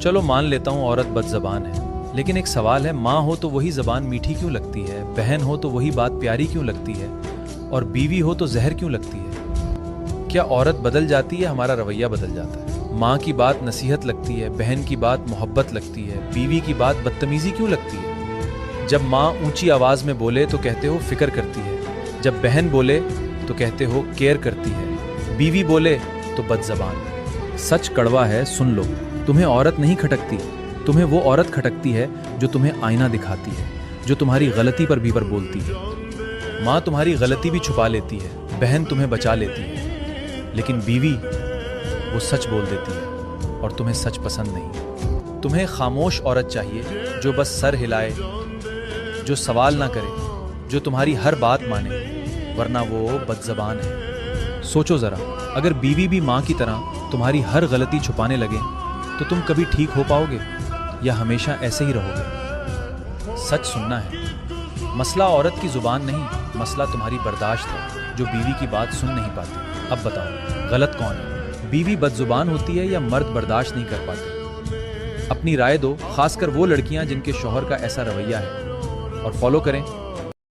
चलो मान लेता हूँ औरत बदज़बान है, लेकिन एक सवाल है, माँ हो तो वही ज़बान मीठी क्यों लगती है, बहन हो तो वही बात प्यारी क्यों लगती है, और बीवी हो तो जहर क्यों लगती है? क्या औरत बदल जाती है, हमारा रवैया बदल जाता है? माँ की बात नसीहत लगती है, बहन की बात मोहब्बत लगती है, बीवी की बात बदतमीज़ी क्यों लगती है? जब माँ ऊंची आवाज़ में बोले तो कहते हो फिक्र करती है, जब बहन बोले तो कहते हो केयर करती है, बीवी बोले तो बदज़बान। सच कड़वा है, सुन लो। तुम्हें औरत नहीं खटकती, तुम्हें वो औरत खटकती है जो तुम्हें आईना दिखाती है, जो तुम्हारी गलती पर बीबर बोलती है। माँ तुम्हारी गलती भी छुपा लेती है, बहन तुम्हें बचा लेती है, लेकिन बीवी वो सच बोल देती है और तुम्हें सच पसंद नहीं। तुम्हें खामोश औरत चाहिए जो बस सर हिलाए, जो सवाल ना करे, जो तुम्हारी हर बात माने, वरना वो बदज़बान है। सोचो ज़रा, अगर बीवी भी माँ की तरह तुम्हारी हर गलती छुपाने लगे तो तुम कभी ठीक हो पाओगे या हमेशा ऐसे ही रहोगे? सच सुनना है। मसला औरत की ज़ुबान नहीं, मसला तुम्हारी बर्दाश्त है जो बीवी की बात सुन नहीं पाती। अब बताओ गलत कौन है, बीवी बदज़ुबान होती है या मर्द बर्दाश्त नहीं कर पाते? अपनी राय दो, खासकर वो लड़कियां जिनके शौहर का ऐसा रवैया है, और फॉलो करें